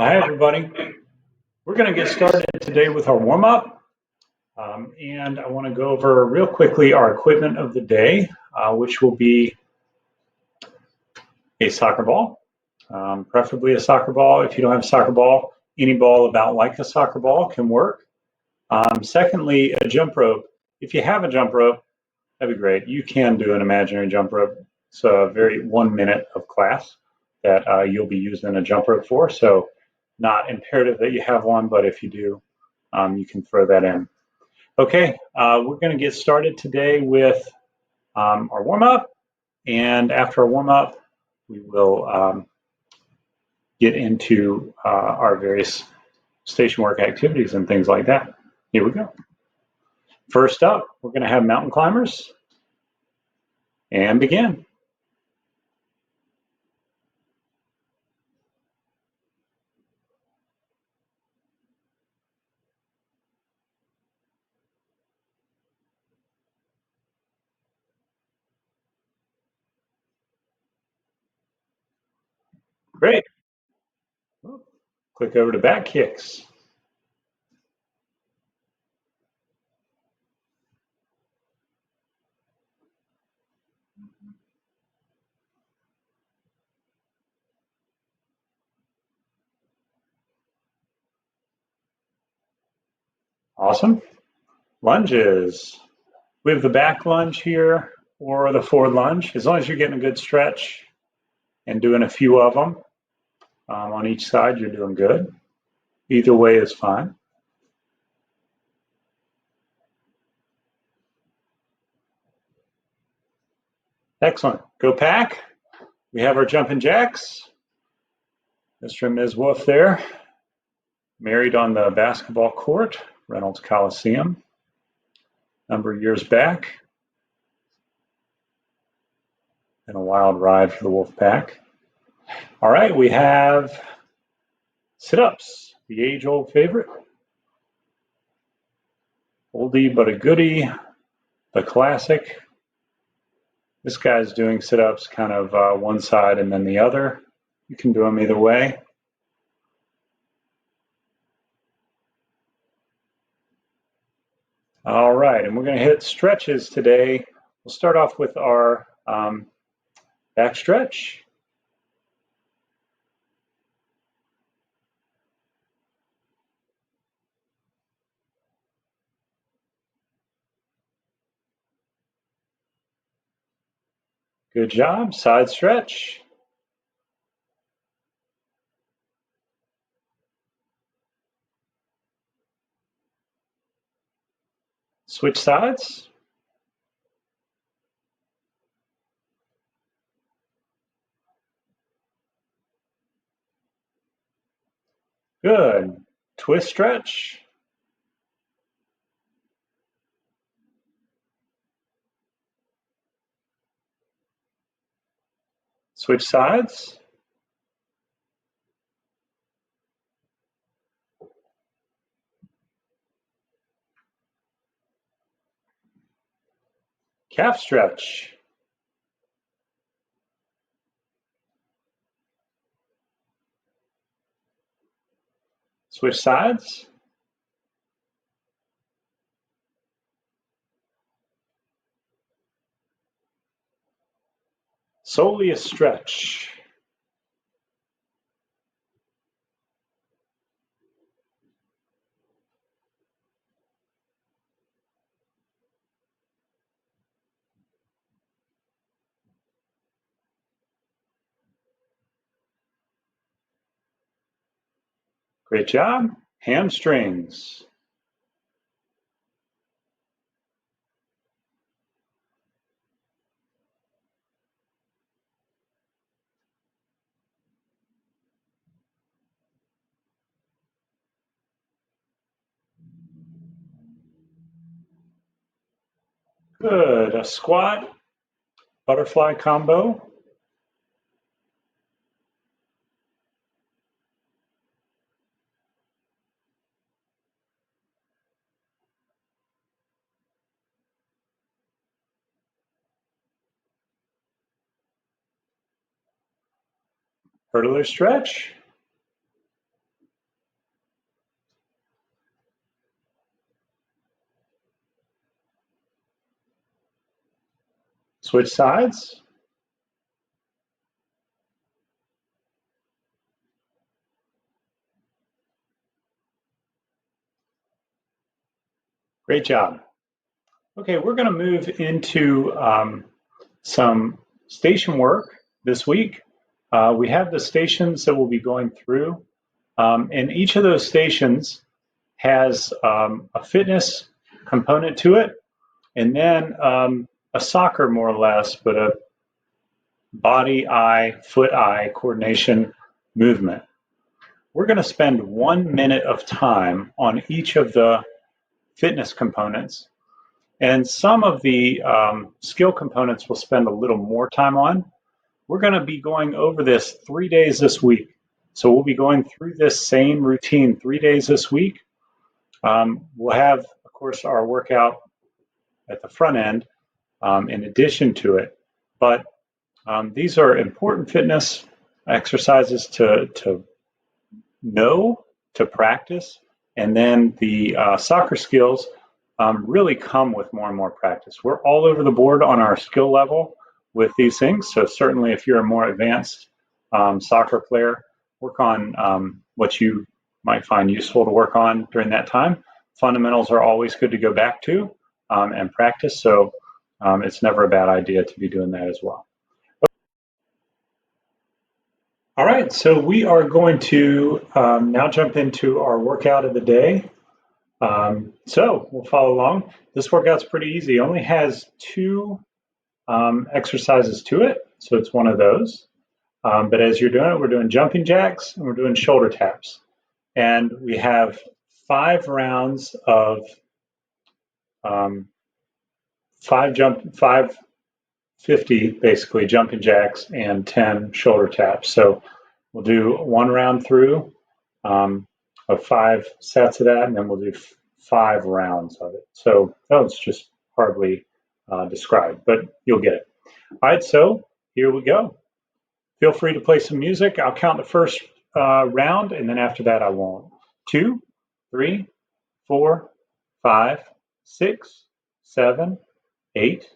Hi, everybody. We're going to get started today with our warm-up. And I want to go over real quickly our equipment of the day, which will be a soccer ball, preferably a soccer ball. If you don't have a soccer ball, any ball about like a soccer ball can work. Secondly, a jump rope. If you have a jump rope, that'd be great. You can do an imaginary jump rope. It's a very 1 minute of class that you'll be using a jump rope for. So not imperative that you have one, but if you do, you can throw that in. Okay, we're going to get started today with our warm-up, and after our warm-up, we will get into our various station work activities and things like that. Here we go. First up, we're going to have mountain climbers, and begin. Great. Click over to back kicks. Awesome. Lunges. We have the back lunge here or the forward lunge. As long as you're getting a good stretch and doing a few of them on each side, you're doing good. Either way is fine. Excellent. Go pack. We have our jumping jacks. Mr. and Ms. Wolf there, married on the basketball court, Reynolds Coliseum, a number of years back. Been a wild ride for the Wolf Pack. All right, we have sit-ups, the age-old favorite. Oldie but a goodie, the classic. This guy's doing sit-ups kind of one side and then the other. You can do them either way. All right, and we're going to hit stretches today. We'll start off with our back stretch. Good job. Side stretch. Switch sides. Good. Twist stretch. Switch sides. Calf stretch. Switch sides. Soleus stretch. Great job. Hamstrings. Good. A squat, butterfly combo. Hurdler stretch. Switch sides. Great job. Okay, we're going to move into some station work this week. We have the stations that we'll be going through, and each of those stations has a fitness component to it, and then a soccer, more or less, but a body-eye, foot-eye coordination movement. We're going to spend 1 minute of time on each of the fitness components, and some of the skill components we'll spend a little more time on. We're going to be going over this 3 days this week. So we'll be going through this same routine 3 days this week. We'll have, of course, our workout at the front end in addition to it. But these are important fitness exercises to know, to practice, and then the soccer skills really come with more and more practice. We're all over the board on our skill level with these things. So certainly if you're a more advanced soccer player, work on what you might find useful to work on during that time. Fundamentals are always good to go back to and practice. So it's never a bad idea to be doing that as well. All right, so we are going to now jump into our workout of the day. So we'll follow along. This workout's pretty easy. It only has 2 exercises to it, so it's one of those. But as you're doing it, we're doing jumping jacks and we're doing shoulder taps. And we have 5 rounds of 550 basically jumping jacks and 10 shoulder taps. So we'll do 1 round through of 5 sets of that, and then we'll do 5 rounds of it. So that was just hardly described, but you'll get it. All right, so here we go. Feel free to play some music. I'll count the first round, and then after that I won't. 2, 3, 4, 5, 6, 7, 8,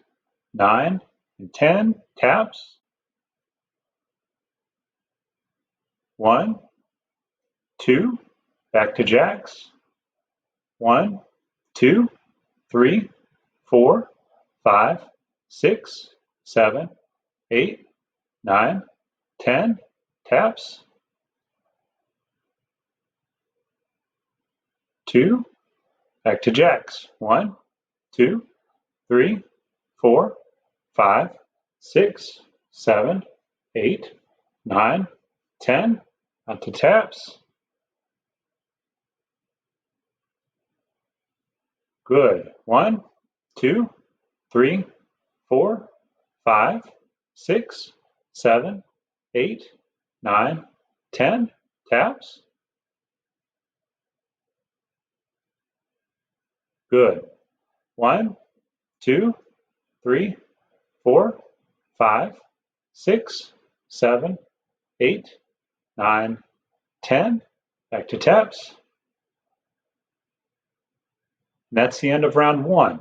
9, and 10. Taps. 1, 2, back to jacks. 1, 2, 3, 4, 5, 6, 7, 8, 9, 10. Taps. 2, back to jacks. 1, 2, 3, 4, 5, 6, 7, 8, 9, 10. Onto taps. Good. 1, 2, 3, 4, 5, 6, 7, 8, 9, 10. Taps. Good. 1, 2, 3, 4, 5, 6, 7, 8, 9, 10. Back to taps. And that's the end of round 1.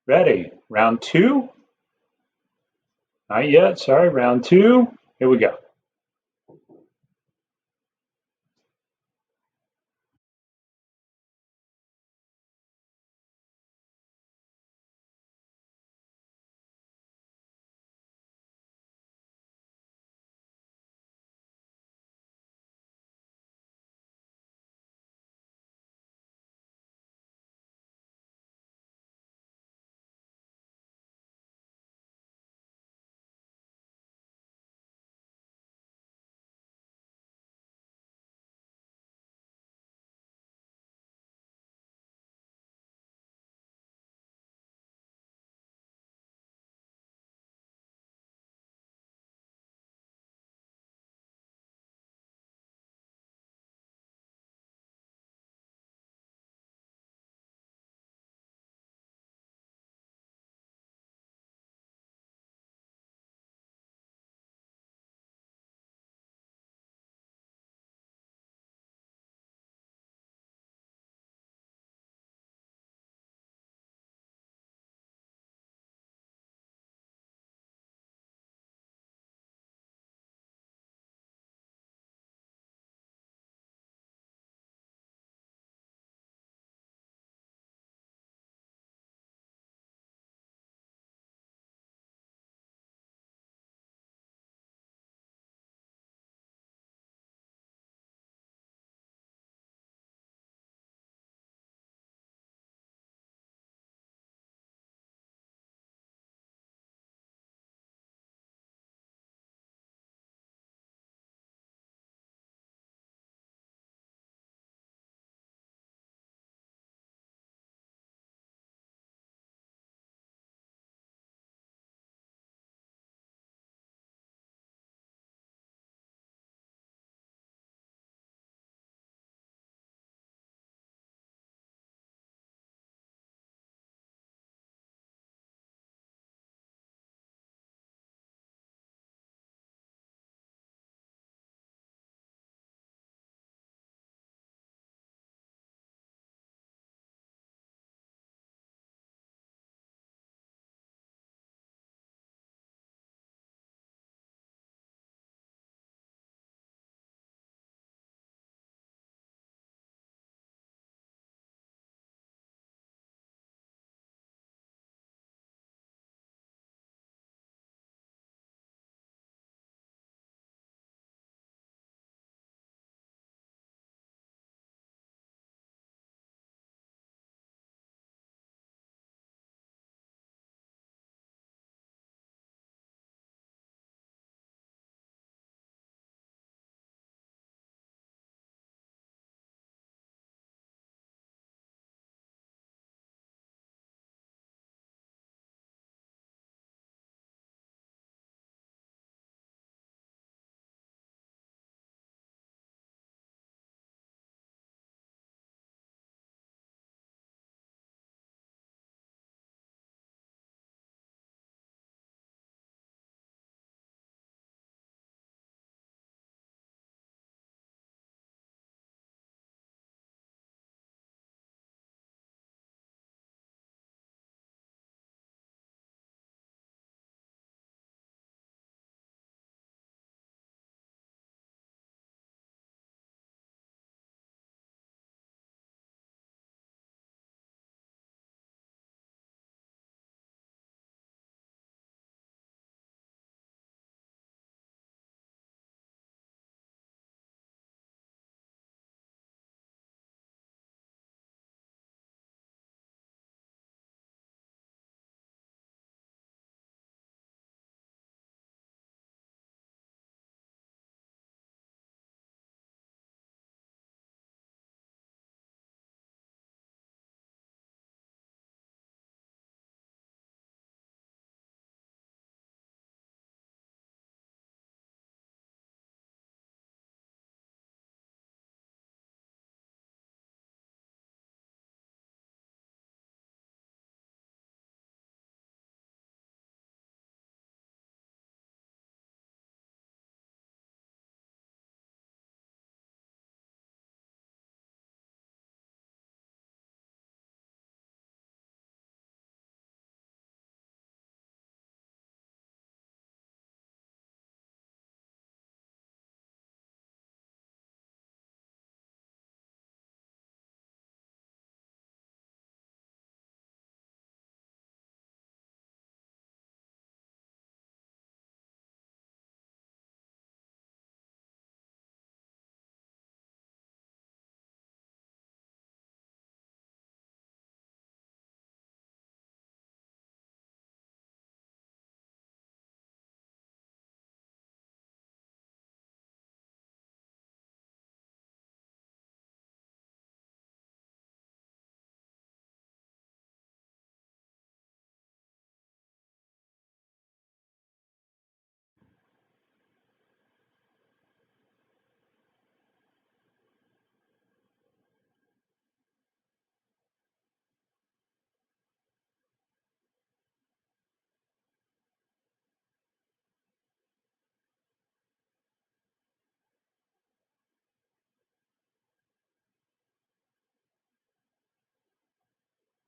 Ready? Round 2? Not yet, sorry, round 2. Here we go.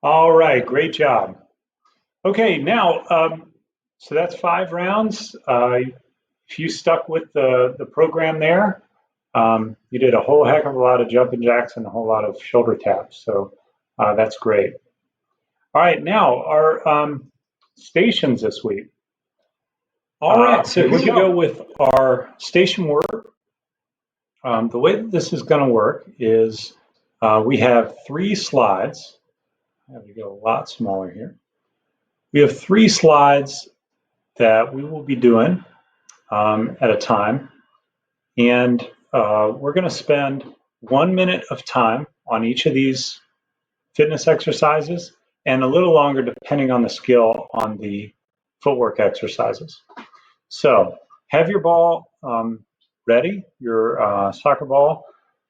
All right, great job. Okay, now, so that's 5 rounds. If you stuck with the program there, you did a whole heck of a lot of jumping jacks and a whole lot of shoulder taps. So that's great. All right, now our stations this week. All right, so here we go with our station work. The way that this is going to work is we have 3 slides. I have to go a lot smaller here. We have 3 slides that we will be doing at a time, and we're going to spend 1 minute of time on each of these fitness exercises, and a little longer depending on the skill on the footwork exercises. So have your ball ready, your soccer ball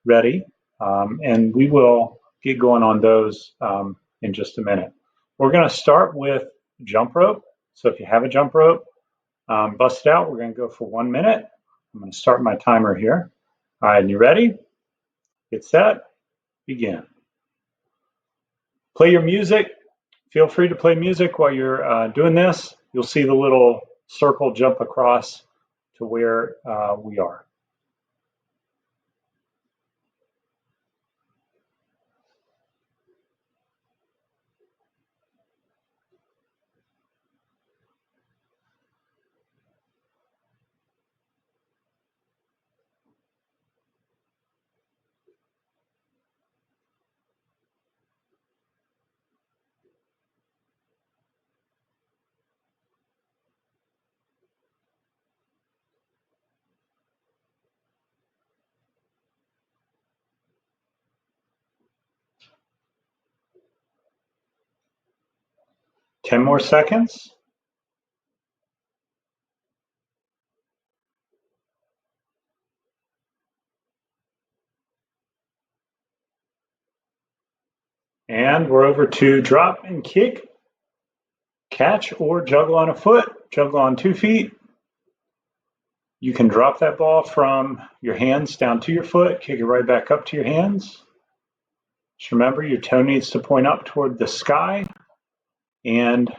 ready, and we will get going on those in just a minute. We're going to start with jump rope. So if you have a jump rope, bust it out. We're going to go for 1 minute. I'm going to start my timer here. All right, and you ready? Get set, begin. Play your music. Feel free to play music while you're doing this. You'll see the little circle jump across to where we are. Ten more seconds. And we're over to drop and kick, catch or juggle on a foot, juggle on 2 feet. You can drop that ball from your hands down to your foot, kick it right back up to your hands. Just remember your toe needs to point up toward the sky, and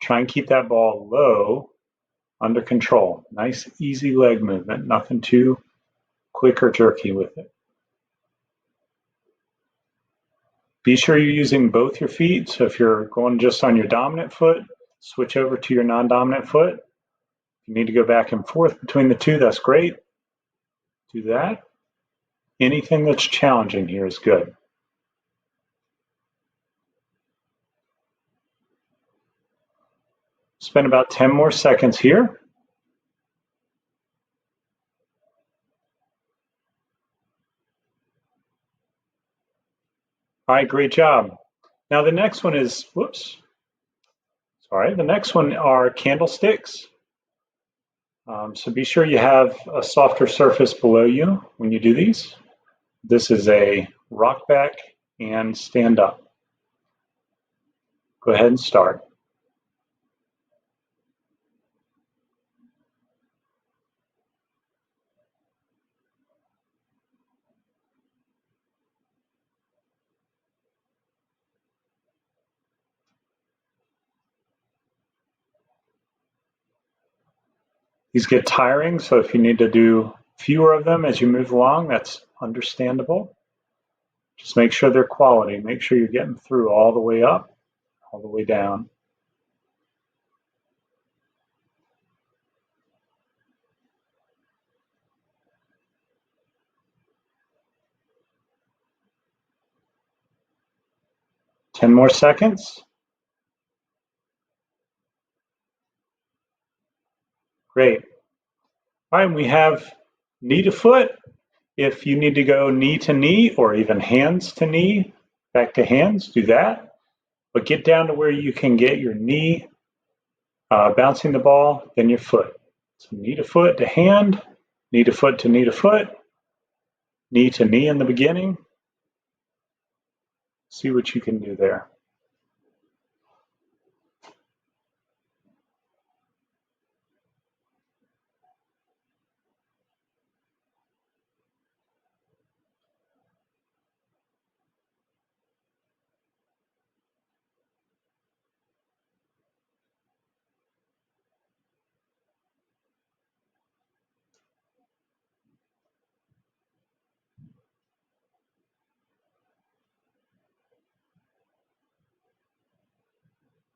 try and keep that ball low, under control. Nice, easy leg movement, nothing too quick or jerky with it. Be sure you're using both your feet. So if you're going just on your dominant foot, switch over to your non-dominant foot. If you need to go back and forth between the two, that's great. Do that. Anything that's challenging here is good. Spend about 10 more seconds here. All right, great job. Now the next one is, the next one are candlesticks. So be sure you have a softer surface below you when you do these. This is a rock back and stand up. Go ahead and start. These get tiring, so if you need to do fewer of them as you move along, that's understandable. Just make sure they're quality. Make sure you're getting through all the way up, all the way down. Ten more seconds. Great. All right, we have knee to foot. If you need to go knee to knee or even hands to knee, back to hands, do that. But get down to where you can get your knee bouncing the ball, then your foot. So knee to foot to hand, knee to foot to knee to foot, knee to knee in the beginning. See what you can do there.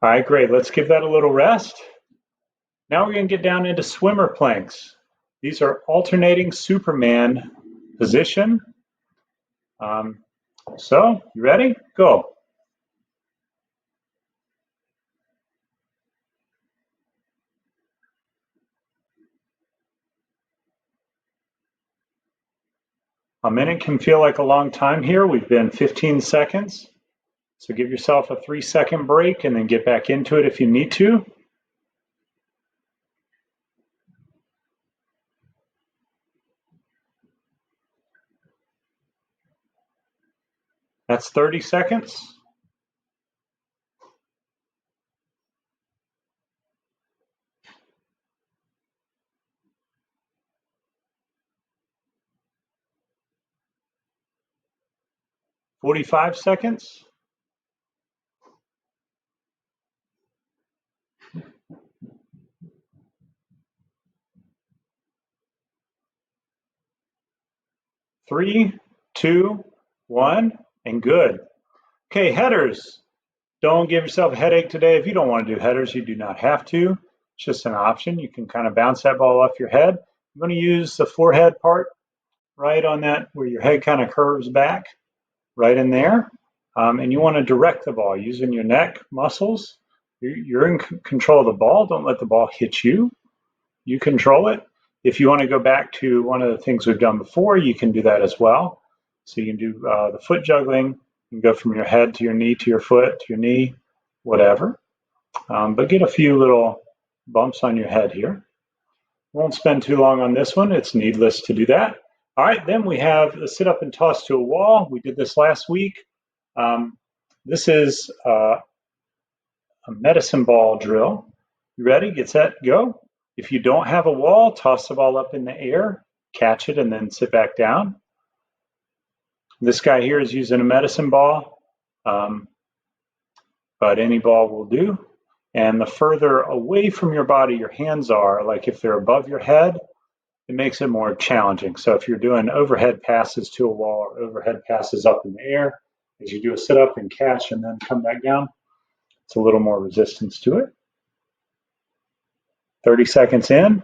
All right, great. Let's give that a little rest. Now we're going to get down into swimmer planks. These are alternating Superman position. So, you ready? Go. A minute can feel like a long time here. We've been 15 seconds. So give yourself a 3-second break and then get back into it if you need to. That's 30 seconds. "45 seconds. Three, two, one, and good. Okay, headers. Don't give yourself a headache today. If you don't want to do headers, you do not have to. It's just an option. You can kind of bounce that ball off your head. You want to use the forehead part right on that where your head kind of curves back, right in there. And you want to direct the ball using your neck muscles. You're in control of the ball. Don't let the ball hit you. You control it. If you want to go back to one of the things we've done before, you can do that as well. So you can do the foot juggling. You can go from your head to your knee to your foot to your knee, whatever. But get a few little bumps on your head here. Won't spend too long on this one. It's needless to do that. All right, then we have the sit up and toss to a wall. We did this last week. This is a medicine ball drill. You ready? Get set, go. If you don't have a wall, toss the ball up in the air, catch it, and then sit back down. This guy here is using a medicine ball, but any ball will do. And the further away from your body your hands are, like if they're above your head, it makes it more challenging. So if you're doing overhead passes to a wall or overhead passes up in the air, as you do a sit up and catch and then come back down, it's a little more resistance to it. 30 seconds in.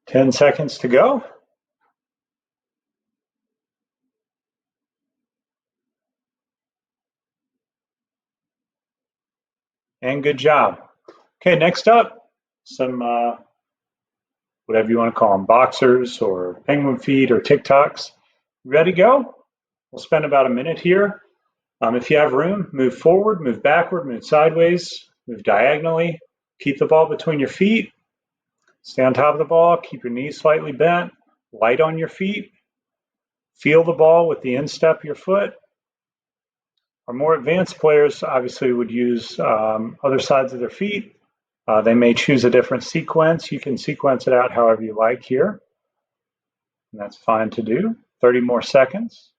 Ten seconds to go. And good job. Okay, next up, some whatever you want to call them, boxers or penguin feet or TikToks. Ready to go? We'll spend about a minute here. If you have room, move forward, move backward, move sideways, move diagonally. Keep the ball between your feet. Stay on top of the ball. Keep your knees slightly bent. Light on your feet. Feel the ball with the instep of your foot. Our more advanced players obviously would use other sides of their feet. They may choose a different sequence. You can sequence it out however you like here. And that's fine to do. 30 more seconds.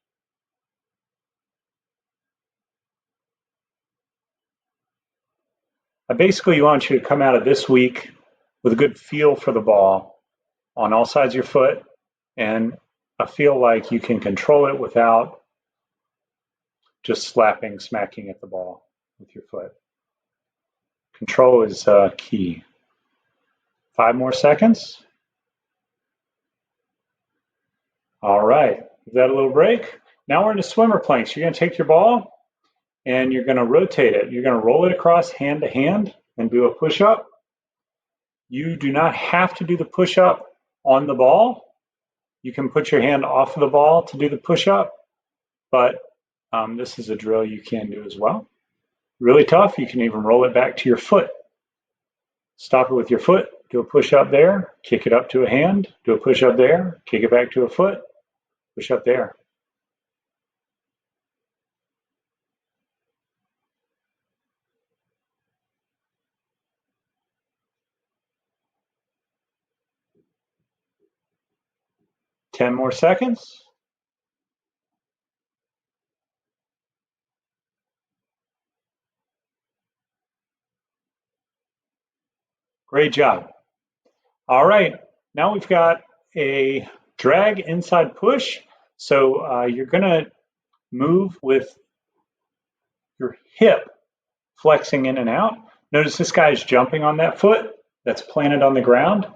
I basically want you to come out of this week with a good feel for the ball on all sides of your foot and a feel like you can control it without just slapping, smacking at the ball with your foot. Control is key. 5 more seconds. All right, give that a little break. Now we're into swimmer planks. You're going to take your ball and you're going to rotate it. You're going to roll it across hand to hand and do a push-up. You do not have to do the push-up on the ball. You can put your hand off of the ball to do the push-up, but this is a drill you can do as well. Really tough, you can even roll it back to your foot. Stop it with your foot, do a push-up there, kick it up to a hand, do a push-up there, kick it back to a foot, push-up there. Ten more seconds. Great job. All right, now we've got a drag inside push. So you're gonna move with your hip flexing in and out. Notice this guy's jumping on that foot that's planted on the ground.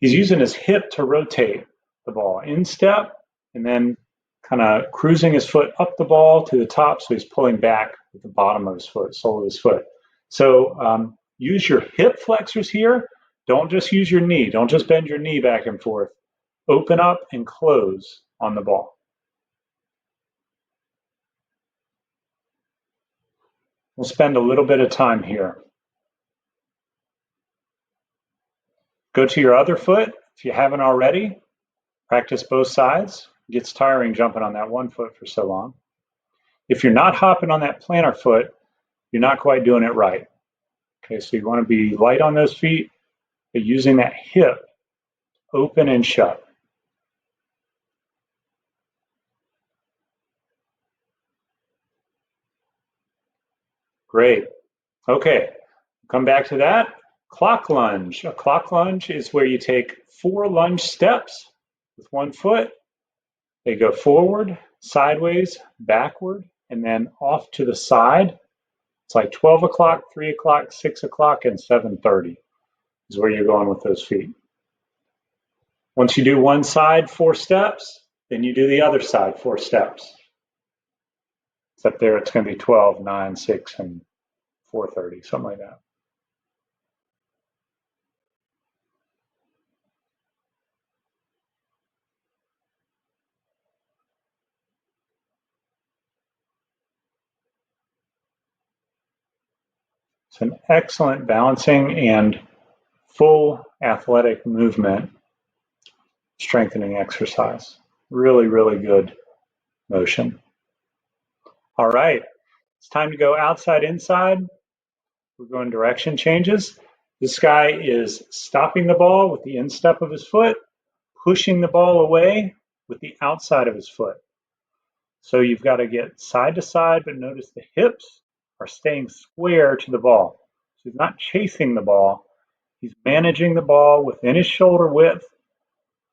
He's using his hip to rotate the ball in step and then kind of cruising his foot up the ball to the top, so he's pulling back with the bottom of his foot, sole of his foot. So use your hip flexors here. Don't just use your knee. Don't just bend your knee back and forth. Open up and close on the ball. We'll spend a little bit of time here. Go to your other foot if you haven't already. Practice both sides. It gets tiring jumping on that one foot for so long. If you're not hopping on that plantar foot, you're not quite doing it right. Okay, so you want to be light on those feet, but using that hip open and shut. Great. Okay, come back to that. Clock lunge. A clock lunge is where you take 4 lunge steps with one foot. They go forward, sideways, backward, and then off to the side. It's like 12 o'clock, 3 o'clock, 6 o'clock, and 7:30 is where you're going with those feet. Once you do one side 4 steps, then you do the other side 4 steps. Except there it's going to be 12, 9, 6, and 4:30, something like that. It's an excellent balancing and full athletic movement strengthening exercise. Really, really good motion. All right, it's time to go outside, inside. We're going direction changes. This guy is stopping the ball with the instep of his foot, pushing the ball away with the outside of his foot. So you've got to get side to side, but notice the hips are staying square to the ball. So he's not chasing the ball. He's managing the ball within his shoulder width,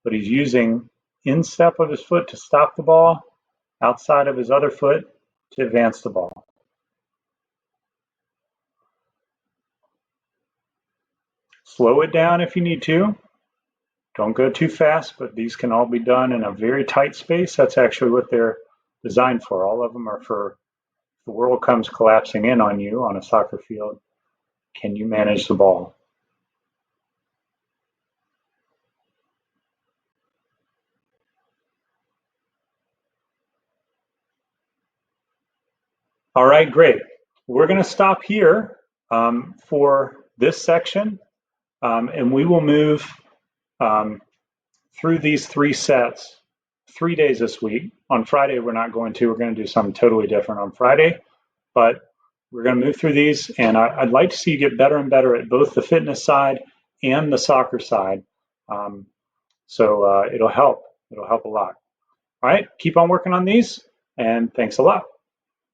but he's using instep of his foot to stop the ball, outside of his other foot to advance the ball. Slow it down if you need to. Don't go too fast, but these can all be done in a very tight space. That's actually what they're designed for. All of them are for if the world comes collapsing in on you on a soccer field, can you manage the ball? All right, great. We're going to stop here for this section, and we will move through these 3 sets 3 days this week. On Friday, we're not going to. We're going to do something totally different on Friday, but we're going to move through these, and I'd like to see you get better and better at both the fitness side and the soccer side. So it'll help. It'll help a lot. All right, keep on working on these, and thanks a lot.